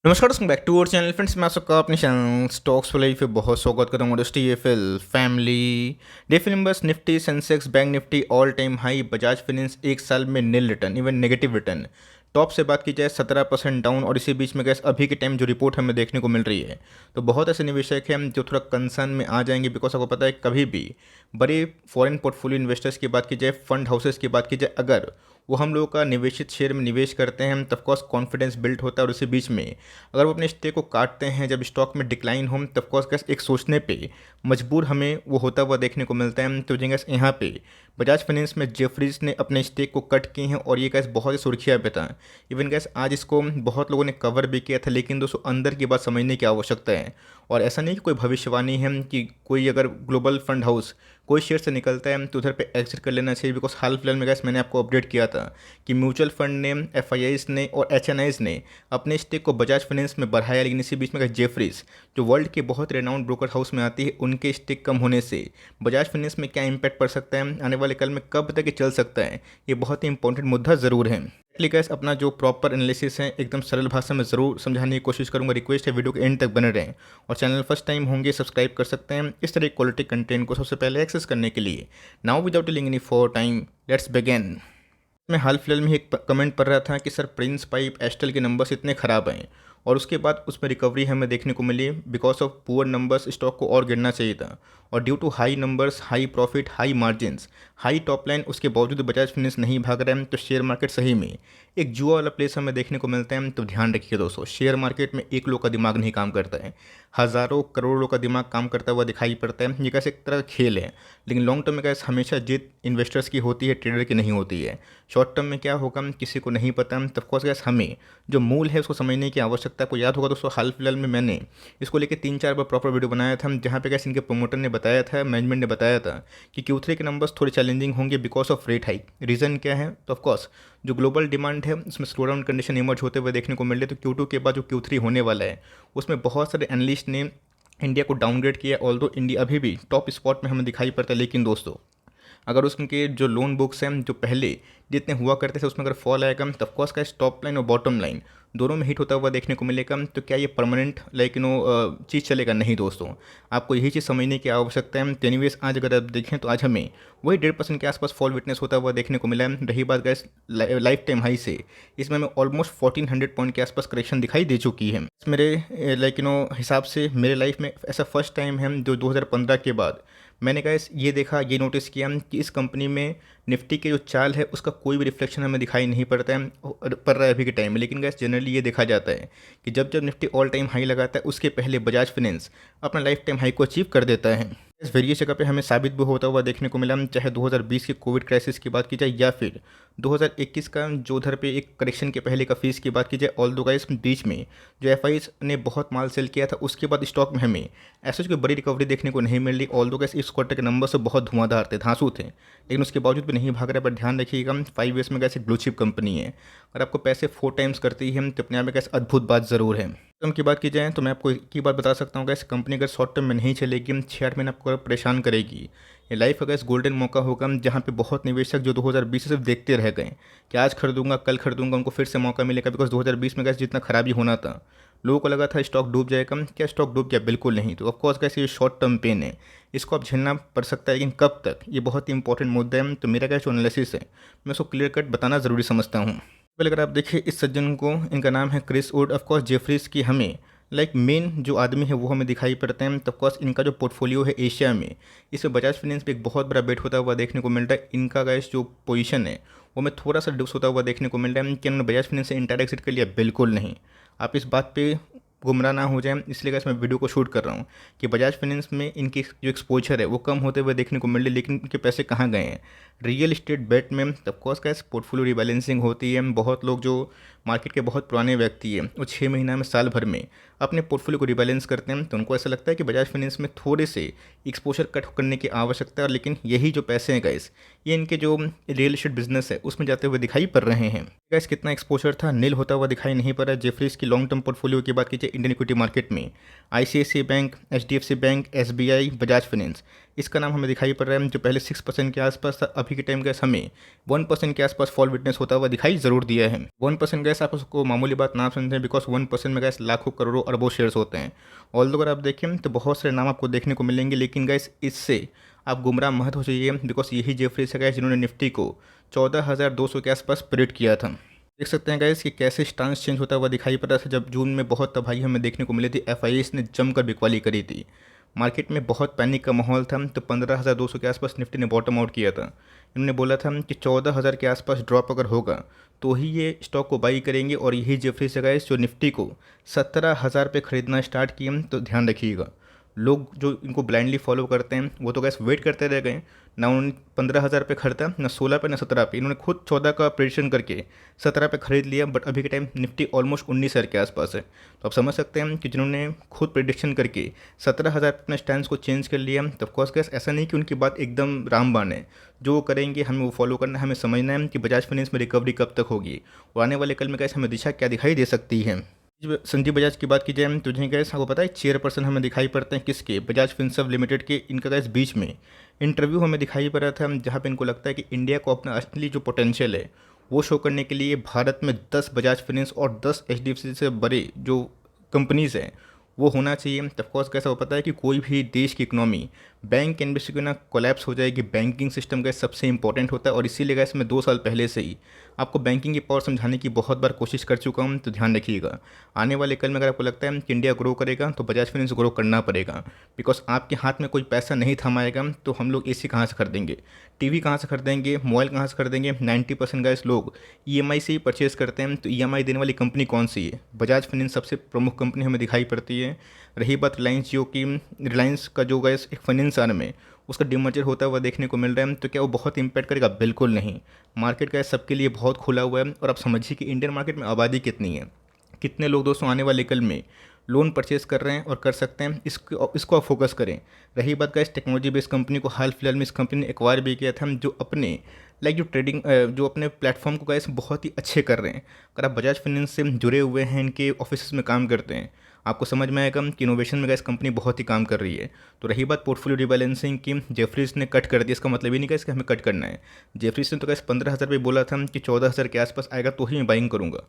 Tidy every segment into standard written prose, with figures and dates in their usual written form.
नमस्कार दोस्तों, back to our channel friends. मैं आप सबका अपने चैनल स्टॉक्स वाले पे बहुत स्वागत करता हूँ। दोस्तों ये फिल family day films Nifty Sensex bank Nifty all time high, Bajaj finance एक साल में nil return even negative return. Top से बात की जाए 17% डाउन, और इसी बीच में गैस अभी के टाइम जो रिपोर्ट हमें देखने को मिल रही है तो बहुत ऐसे निवेशक हैं जो थोड़ा कंसर्न में आ जाएंगे। बिकॉज आपको पता है कभी भी बड़े फॉरेन पोर्टफोलियो इन्वेस्टर्स की बात की जाए, फंड हाउसेस की बात की जाए, अगर वो हम लोगों का निवेशित शेयर में निवेश करते हैं तब कोर्स कॉन्फिडेंस बिल्ड होता है। और इसी बीच में अगर वो अपने स्टेक को काटते हैं जब स्टॉक में डिक्लाइन हो तब कोर्स गैस एक सोचने पे मजबूर हमें वो होता हुआ देखने को मिलता है। तो गैस यहाँ पे बजाज फाइनेंस में जेफरीज ने अपने स्टेक को कट किए हैं और ये गैस बहुत ही सुर्खियाँ पे था। इवन गैस आज इसको बहुत लोगों ने कवर भी किया था, लेकिन दोस्तों अंदर की बात समझने की आवश्यकता है। और ऐसा नहीं कि कोई भविष्यवाणी है कि कोई अगर ग्लोबल फंड हाउस कोई शेयर से निकलता है तो उधर पे एग्जिट कर लेना चाहिए। बिकॉज हाल फिलहाल में गैस मैंने आपको अपडेट किया था कि म्यूचुअल फंड ने, एफआईआईज ने और एचएनआईज ने अपने स्टेक को बजाज फाइनेंस में बढ़ाया, लेकिन इसी बीच में जेफरीज जो वर्ल्ड के बहुत रेनाउंड ब्रोकर हाउस में आती है, उनके स्टेक कम होने से बजाज फाइनेंस में क्या इंपैक्ट पड़ सकता है, आने वाले कल में कब तक ये चल सकता है, ये बहुत ही इंपॉर्टेंट मुद्दा ज़रूर है। इसलिए गैस अपना जो प्रॉपर एनालिसिस है एकदम सरल भाषा में ज़रूर समझाने की कोशिश करूंगा। रिक्वेस्ट है वीडियो के एंड तक बने रहें, और चैनल फर्स्ट टाइम होंगे सब्सक्राइब कर सकते हैं इस तरह क्वालिटी कंटेंट को सबसे पहले एक्सेस करने के लिए। Now without telling any for time, let's begin. मैं हाल फिलहाल में एक कमेंट पढ़ रहा था कि सर प्रिंस पाइप एस्टल के नंबर्स इतने ख़राब हैं, और उसके बाद उसमें रिकवरी हमें देखने को मिली। Because of poor numbers stock को और गिरना चाहिए था, और due to high numbers, high profit, high margins, high top line, उसके बावजूद बजाज फाइनेंस नहीं भाग रहे हैं। तो शेयर मार्केट सही में एक जुआ वाला प्लेस हमें देखने को मिलता है। तो ध्यान रखिए दोस्तों, शेयर मार्केट में एक लोग का दिमाग नहीं काम करता है, हज़ारों करोड़ों का दिमाग काम करता हुआ दिखाई पड़ता है। ये कैसे एक तरह का खेल है, लेकिन लॉन्ग टर्म में कैसे हमेशा जीत इन्वेस्टर्स की होती है, ट्रेडर की नहीं होती है। शॉर्ट टर्म में क्या होगा किसी को नहीं पता। तब कोर्स गैस हमें जो मूल है उसको समझने की आवश्यकता। आपको याद होगा दोस्तों हाल फिलहाल में मैंने इसको लेकर 3-4 बार प्रॉपर वीडियो बनाया था, जहाँ पे गैस इनके प्रोमोटर ने बताया था, मैनेजमेंट ने बताया था कि Q3 के नंबर्स थोड़े चैलेंजिंग होंगे because of rate hike. Reason क्या है, तो ऑफकोर्स जो ग्लोबल डिमांड है उसमें स्लो डाउन कंडीशन इमर्ज होते हुए देखने को मिल रहे। तो Q2 के बाद जो Q3 होने वाला है उसमें बहुत सारे एनालिस्ट ने इंडिया को डाउनग्रेड किया। ऑल्दो इंडिया अभी भी टॉप स्पॉट में हमें दिखाई पड़ता है, लेकिन दोस्तों अगर उसके जो लोन बुक्स हैं जो पहले जितने हुआ करते थे उसमें अगर फॉल आएगा तब कोर्स का टॉप लाइन और बॉटम लाइन दोनों में हिट होता हुआ देखने को मिलेगा। तो क्या ये परमानेंट चीज़ चलेगा? नहीं दोस्तों, आपको यही चीज़ समझने की आवश्यकता है। तो एनीवेज आज अगर आप देखें तो आज हमें वही 1.5% के आसपास फॉल विटनेस होता हुआ देखने को मिला है। रही बात गैस लाइफ टाइम हाई से, इसमें हमें ऑलमोस्ट 1400 पॉइंट के आसपास करेक्शन दिखाई दे चुकी है। मेरे हिसाब से मेरे लाइफ में ऐसा फर्स्ट टाइम है जो 2015 के बाद मैंने गैस ये देखा, ये नोटिस किया कि इस कंपनी में निफ्टी के जो चाल है उसका कोई भी रिफ्लेक्शन हमें दिखाई नहीं पड़ता है, पड़ रहा है अभी के टाइम में। लेकिन गैस जनरली ये देखा जाता है कि जब जब निफ्टी ऑल टाइम हाई लगाता है उसके पहले बजाज फाइनेंस अपना लाइफ टाइम हाई को अचीव कर देता है। इस वेरियस जगह पे हमें साबित भी होता हुआ देखने को मिला, चाहे 2020 के कोविड क्राइसिस की बात की जाए या फिर 2021 का जो उधर पे एक करेक्शन के पहले का फीस की बात की जाए। ऑल दो गाइस बीच में जो एफआईज ने बहुत माल सेल किया था उसके बाद स्टॉक में हमें ऐसे कोई बड़ी रिकवरी देखने को नहीं मिल रही। ऑल दो गाइस इस क्वार्टर के नंबर से बहुत धुआंधार थे, धांसू थे, लेकिन उसके बावजूद भी नहीं भाग रहा है। पर ध्यान रखिएगा 5 ईयर्स में कैसे ब्लू चिप कंपनी है, अगर आपको पैसे 4 टाइम्स करती है तो अपने आप में कैसे अद्भुत बात ज़रूर है। टर्म की बात की जाए तो मैं आपको एक ही बात बता सकता हूँ, गैस कंपनी अगर शॉर्ट टर्म में नहीं चलेगी 6-8 महीने आपको अगर परेशान करेगी। ये लाइफ का गैस गोल्डन मौका होगा जहाँ पे बहुत निवेशक जो 2020 से सिर्फ देखते रह गए कि आज खरीदूंगा कल खरीदूंगा, उनको फिर से मौका मिलेगा। बिकॉज 2020 में गैस जितना खराबी होना था लोगों को लगा था स्टॉक डूब जाएगा, क्या स्टॉक डूब गया? बिल्कुल नहीं। तो ऑफकोर्स कैसे ये शॉर्ट टर्म पेन है, इसको आप झेलना पड़ सकता है, लेकिन कब तक, ये बहुत ही इंपॉर्टेंट मुद्दा है। तो मेरा क्या जो एनालिसिस है मैं उसको क्लियर कट बताना ज़रूरी समझता हूँ। पहले अगर आप देखिए इस सज्जन को, इनका नाम है क्रिस वुड। ऑफकोर्स जेफरीज की हमें मेन जो आदमी है वो हमें दिखाई पड़ते हैं। तो ऑफकोर्स इनका जो पोर्टफोलियो है एशिया में, इसमें बजाज फाइनेंस पे एक बहुत बड़ा बेट होता हुआ देखने को मिलता है। इनका गैस जो पोजीशन है वो में थोड़ा सा डिप्स होता हुआ देखने को मिल रहा है कि इन्होंने बजाज फाइनेंस से इंटर एग्जिट कर लिया, बिल्कुल नहीं। आप इस बात पे गुमराह ना हो जाए, इसलिए गैस मैं वीडियो को शूट कर रहा हूँ कि बजाज फाइनेंस में इनकी जो एक्सपोजर है वो कम होते हुए देखने को मिल रही है। लेकिन इनके पैसे कहाँ गए हैं? रियल इस्टेट बेट में। तब कोर्स गैस पोर्टफोलियो रिबैलेंसिंग होती है। बहुत लोग जो मार्केट के बहुत पुराने व्यक्ति हैं वो 6 महीना में, साल भर में अपने पोर्टफोलियो को रिबैलेंस करते हैं। तो उनको ऐसा लगता है कि बजाज फाइनेंस में थोड़े से एक्सपोजर कट करने की आवश्यकता है, लेकिन यही जो पैसे हैं गैस ये इनके जो रियल इस्टेट बिजनेस है उसमें जाते हुए दिखाई पड़ रहे हैं। गैस कितना एक्सपोजर था? नील होता हुआ दिखाई नहीं पड़ रहा है। जेफरीज की लॉन्ग टर्म पोर्टफोलियो की बात कीजिए इंडियन इक्विटी मार्केट में, ICICI bank, HDFC bank, SBI, Bajaj finance, इसका नाम हमें दिखाई पड़ रहा है, जो पहले 6% के आसपास था, अभी के टाइम गैस हमें 1% के आसपास फॉल विटनेस होता हुआ दिखाई ज़रूर दिया है। 1% गैस आप उसको मामूली बात ना समझते हैं, बिकॉज 1% में गैस लाखों करोड़ों अरबों शेयर्स होते हैं। ऑल अगर आप देखें तो बहुत सारे नाम आपको देखने को मिलेंगे, लेकिन गैस इससे आप गुमराह मत हो जाइए, बिकॉज यही जेफरीज है गैस जिन्होंने निफ्टी को 14,200 के आसपास प्रेडिक्ट किया था। देख सकते हैं गाइस कि कैसे स्टांस चेंज होता हुआ दिखाई पड़ रहा था, जब जून में बहुत तबाही हमें देखने को मिली थी। एफआईएस ने जमकर बिकवाली करी थी, मार्केट में बहुत पैनिक का माहौल था, तो 15,200 के आसपास निफ्टी ने बॉटम आउट किया था। इन्होंने बोला था कि 14,000 के आसपास ड्रॉप अगर होगा तो ही ये स्टॉक को बाई करेंगे, और यही जेफरी से गाइस जो निफ्टी को 17,000 पे खरीदना स्टार्ट किए। तो ध्यान रखिएगा, लोग जो इनको ब्लाइंडली फॉलो करते हैं वो तो गैस वेट करते रह गए, ना उन्होंने 15,000 पे खरीदा, ना 16 पे, ना 17 पे। इन्होंने खुद 14 का प्रेडिक्शन करके 17 पे खरीद लिया, बट अभी के टाइम निफ्टी ऑलमोस्ट 19,000 के आसपास है। तो आप समझ सकते हैं कि जिन्होंने खुद प्रेडिक्शन करके 17,000 पे अपने स्टैंड को चेंज कर लिया, तो ऑफकोर्स गैस ऐसा नहीं कि उनकी बात एकदम रामबाण है। जो वो करेंगे हमें वो फॉलो करना है, हमें समझना है कि बजाज फाइनेंस में रिकवरी कब तक होगी, और आने वाले कल में गैस हमें दिशा क्या दिखाई दे सकती है। संजीव बजाज की बात की जाए तो जिन्हें गैस आपको पता है चेयरपर्सन हमें दिखाई पड़ते हैं किसके, बजाज फिनसर्व लिमिटेड के। इनका गैस बीच में इंटरव्यू हमें दिखाई पड़ रहा था, जहाँ पे इनको लगता है कि इंडिया को अपना असली जो पोटेंशियल है वो शो करने के लिए भारत में 10 बजाज फाइनेंस और 10 एचडीएफसी से बड़े जो कंपनीज़ हैं वो होना चाहिए। ऑफकोर्स कैसा वो पता है कि कोई भी देश की इकोनॉमी बैंक इन्वेस्टी के ना कोलैप्स हो जाएगी। बैंकिंग सिस्टम गैस सबसे इंपॉर्टेंट होता है, और इसीलिए गैस मैं 2 साल पहले से ही आपको बैंकिंग की पावर समझाने की बहुत बार कोशिश कर चुका हूँ। तो ध्यान रखिएगा, आने वाले कल में अगर आपको लगता है कि इंडिया ग्रो करेगा तो बजाज फाइनेंस ग्रो करना पड़ेगा, बिकॉज आपके हाथ में कोई पैसा नहीं थमाएगा तो हम लोग एसी कहाँ से खरीदेंगे, टीवी कहाँ से खरीदेंगे, मोबाइल कहाँ से खरीदेंगे। 90% गैस लोग ईएमआई से ही परचेज करते हैं, तो ईएमआई देने वाली कंपनी कौन सी है? बजाज फाइनेंस सबसे प्रमुख कंपनी हमें दिखाई पड़ती है। रही बात रिलायंस जियो की, रिलायंस का जो गैस एक फाइनेंस आर्म है उसका डिमर्जर होता हुआ देखने को मिल रहा है, तो क्या वो बहुत इंपैक्ट करेगा? बिल्कुल नहीं। मार्केट का सबके लिए बहुत खुला हुआ है, और आप समझिए कि इंडियन मार्केट में आबादी कितनी है, कितने लोग दोस्तों आने वाले कल में लोन परचेज कर रहे हैं और कर सकते हैं। इसको आप फोकस करें। रही बात का इस टेक्नोलॉजी बेस्ड कंपनी को हाल फिलहाल में इस कंपनी ने एक्वायर भी किया था, जो अपने जो ट्रेडिंग जो अपने प्लेटफॉर्म को गैस बहुत ही अच्छे कर रहे हैं। अगर आप बजाज फाइनेंस से जुड़े हुए हैं, इनके ऑफिस में काम करते हैं, आपको समझ में आएगा कि इनोवेशन में गैस कंपनी बहुत ही काम कर रही है। तो रही बात पोर्टफोलियो रिबैलेंसिंग की, जेफरीज ने कट कर दिया। इसका मतलब ही नहीं कि हमें कट करना है। जेफरीज ने तो गैस 15,000 पे बोला था कि 14,000 के आसपास आएगा तो ही मैं बाइंग करूँगा,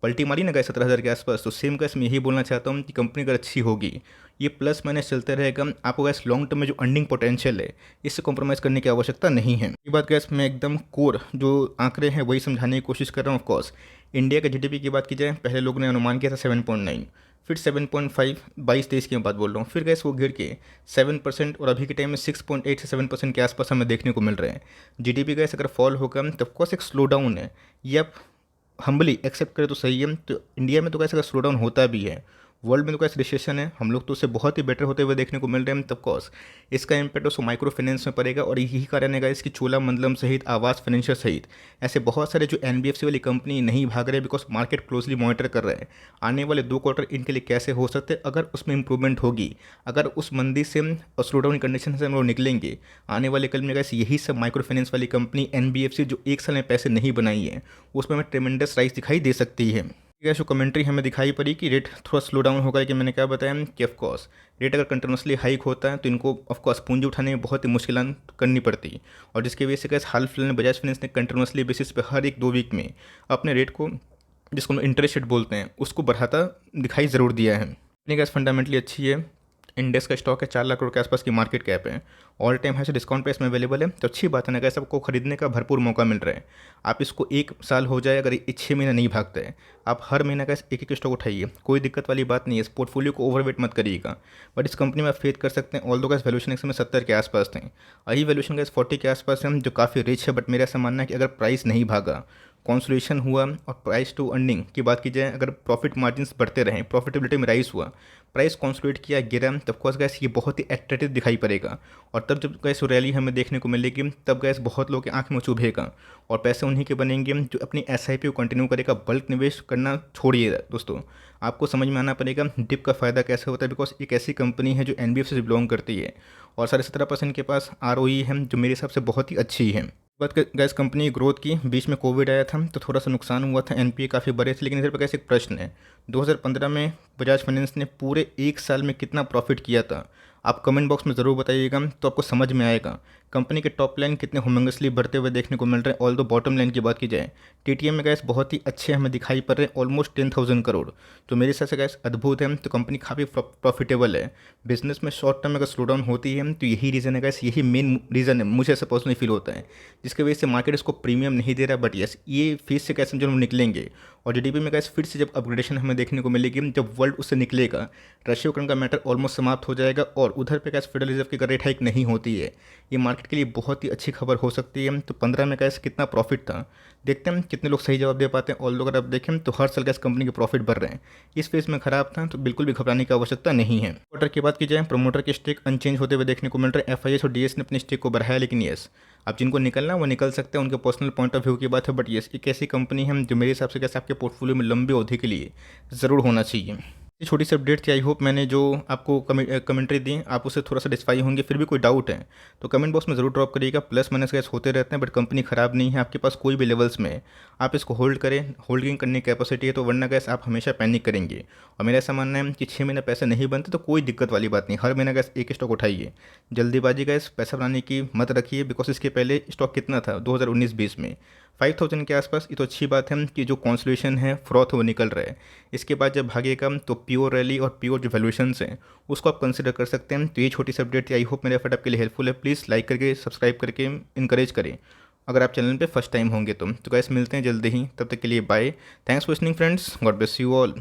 पलटी मारी ना गए 17,000 के आसपास। तो सेम गैस मैं यही बोलना चाहता हूँ कि कंपनी अगर अच्छी होगी, ये प्लस माइनस चलते रहेगा। आपको गैस लॉन्ग टर्म में जो अर्निंग पोटेंशियल है इससे कॉम्प्रोमाइज़ करने की आवश्यकता नहीं है। ये बात गैस मैं एकदम कोर जो आंकड़े हैं वही समझाने की कोशिश कर रहा हूँ। ऑफकोर्स इंडिया के जीडीपी की बात की जाए, पहले लोगों ने अनुमान किया था 7.9, फिर 7.5, 22-23 की मैं बात बोल रहा हूँ, फिर गैस वो गिर के 7%, और अभी के टाइम में 6.8 से 7% के आसपास हमें देखने को मिल रहे हैं। जीडीपी गैस अगर फॉल होगा तो ऑफकोर्स एक स्लो डाउन है, ये आप हम्बली एक्सेप्ट करें तो सही है। तो इंडिया में तो कैसे अगर स्लो डाउन होता भी है, वर्ल्ड में तो कैसे रिसेशन है, हम लोग तो उससे बहुत ही बेटर होते हुए देखने को मिल रहे हैं। तब कोर्स इसका इम्पैक्ट उसको माइक्रो फाइनेंस में पड़ेगा, और यही कारण है इसकी चोलामंडलम सहित आवास फाइनेंशियल सहित ऐसे बहुत सारे जो एनबीएफसी वाली कंपनी नहीं भाग रहे, बिकॉज मार्केट क्लोजली मॉनिटर कर रहे हैं आने वाले 2 क्वार्टर इनके लिए कैसे हो सकते हैं। अगर उसमें इंप्रूवमेंट होगी, अगर उस मंदी से और स्लो डाउन कंडीशन से हम लोग निकलेंगे, आने वाले कल में गैस यही सब माइक्रो फाइनेंस वाली कंपनी एनबीएफसी जो 1 साल में पैसे नहीं बनाई है उसमें हमें ट्रेमेंडस राइज दिखाई दे सकती है। गैस जो कमेंट्री हमें दिखाई पड़ी कि रेट थोड़ा स्लो डाउन होगा, कि मैंने क्या बताया कि ऑफकोर्स रेट अगर कंटिन्यूसली हाइक होता है तो इनको ऑफकोर्स पूंजी उठाने में बहुत ही मुश्किल करनी पड़ती, और जिसकी वजह से गैस हाल फिलहाल में बजाज फाइनेंस ने कंटिन्यूसली बेसिस पे हर 1-2 वीक में अपने रेट को, जिसको हम इंटरेस्ट रेट बोलते हैं, उसको बढ़ाता दिखाई ज़रूर दिया है। अपनी गैस फंडामेंटली अच्छी है। इंडेक्स का स्टॉक है, 4 लाख करोड़ के आसपास की मार्केट कैप है, ऑल टाइम हाई से डिस्काउंट प्राइस में अवेलेबल है। तो अच्छी बात है ना, गैस आपको खरीदने का भरपूर मौका मिल रहा है। आप इसको 1 साल हो जाए, अगर 6 महीना नहीं भागता है, आप हर महीना गैस एक स्टॉक उठाइए, कोई दिक्कत वाली बात नहीं है। इस पोर्टफोलियो को ओवरवेट मत करिएगा, बट इस कंपनी में आप फेथ कर सकते हैं। ऑल दो गैस वैल्यूशन इस समय 70 के आसपास थे, अही वैल्यूशन गैस 40 के आसपास है, जो काफ़ी रिच है। बट मेरा ऐसा मानना है कि अगर प्राइस नहीं भागा, कॉन्सोलिडेशन हुआ और प्राइस टू अर्निंग की बात की जाए, अगर प्रॉफिट मार्जिन्स बढ़ते रहें, प्रॉफिटेबिलिटी में राइज हुआ, प्राइस कॉन्सोलिडेट किया, गिरा, तब कोर्स गैस ये बहुत ही एट्रैक्टिव दिखाई पड़ेगा। और तब जब गैस रैली हमें देखने को मिलेगी, तब गैस बहुत लोग की आंख में चुभेगा, और पैसे उन्हीं के बनेंगे जो अपनी एसआईपी को कंटिन्यू करेगा। बल्क निवेश करना छोड़िए दोस्तों, आपको समझ में आना पड़ेगा डिप का फ़ायदा कैसे होता है, बिकॉज एक ऐसी कंपनी है जो एनबीएफसी से बिलोंग करती है, और 17.5% के पास आरओई है, जो मेरे हिसाब से बहुत ही अच्छी है। बात गैस कंपनी ग्रोथ की, बीच में कोविड आया था तो थोड़ा सा नुकसान हुआ था, एनपीए काफ़ी बड़े थे। लेकिन इधर पर गैस एक प्रश्न है, 2015 में बजाज फाइनेंस ने पूरे 1 साल में कितना प्रॉफिट किया था? आप कमेंट बॉक्स में ज़रूर बताइएगा, तो आपको समझ में आएगा कंपनी के टॉप लाइन कितने ह्यूमंगसली बढ़ते हुए देखने को मिल रहे हैं। ऑल दो बॉटम लाइन की बात की जाए, टीटीएम में गैस बहुत ही अच्छे हमें दिखाई पड़ रहे हैं, ऑलमोस्ट 10,000 करोड़, तो मेरे हिसाब से गैस अद्भुत है। तो कंपनी काफ़ी प्रॉफिटेबल है। बिजनेस में शॉर्ट टर्म अगर स्लो डाउन होती है तो यही रीज़न है गैस, यही मेन रीज़न है, मुझे ऐसा पर्सनली फील होता है, जिसकी वजह से मार्केट इसको प्रीमियम नहीं दे रहा। बट यस, ये फेस से कैसे जब हम निकलेंगे और जीडीपी में गैस फिर से जब अपग्रेडेशन हमें देखने को मिलेगी, जब वर्ल्ड उससे निकलेगा, रशिया यूक्रेन का मैटर ऑलमोस्ट समाप्त हो जाएगा और उधर पे गैस फेडरल रिजर्व की रेट हाइक नहीं होती है, ये मार्केट के लिए बहुत ही अच्छी खबर हो सकती है। तो 15 में गैस कितना प्रॉफिट था, देखते हैं कितने लोग सही जवाब दे पाते हैं। और लोग अगर आप देखें तो हर साल गैस कंपनी के प्रॉफिट बढ़ रहे हैं। इस फेज में खराब था तो बिल्कुल भी घबराने की आवश्यकता नहीं है। क्वार्टर की बात की जाए, प्रमोटर के स्टेक अनचेंज होते हुए देखने को मिल रहे हैं। एफआईएस और डीएस ने अपने स्टेक को बढ़ाया, लेकिन यस, अब जिनको निकलना वो निकल सकते हैं, उनके पर्सनल पॉइंट ऑफ व्यू की बात है। बट यस, एक ऐसी कंपनी है जो मेरे हिसाब से कैसे आपके पोर्टफोलियो में लंबी अवधि के लिए ज़रूर होना चाहिए। ये छोटी सी अपडेट थी। आई होप मैंने जो आपको कमेंट्री दी आप उससे थोड़ा सा डिस्फाई होंगे। फिर भी कोई डाउट है तो कमेंट बॉक्स में ज़रूर ड्रॉप करिएगा। प्लस माइनस गैस होते रहते हैं, बट कंपनी ख़राब नहीं है। आपके पास कोई भी लेवल्स में आप इसको होल्ड करें, होल्डिंग करने की कैपेसिटी है, तो वरना गैस आप हमेशा पैनिक करेंगे। और मेरा ऐसा मानना है कि 6 महीने पैसे नहीं बनते तो कोई दिक्कत वाली बात नहीं, हर महीना गैस एक स्टॉक उठाइए। जल्दीबाजी गैस पैसा बनाने की मत रखिए, बिकॉज इसके पहले स्टॉक कितना था 2019-20 में 5,000 के आसपास। ये तो अच्छी बात है कि जो कॉन्सोलेशन है, फ्रॉथ वो निकल रहा है। इसके बाद जब भागेगा तो प्योर रैली और प्योर जो वैल्यूएशंस हैं उसको आप कंसिडर कर सकते हैं। तो ये छोटी सी अपडेट थी। आई होप मेरा एफर्ट आपके लिए हेल्पफुल है। प्लीज़ लाइक करके सब्सक्राइब करके इनकरेज करें अगर आप चैनल पे फर्स्ट टाइम होंगे तो। गाइस मिलते हैं जल्दी ही, तब तक के लिए bye. Thanks for listening friends, God bless you all.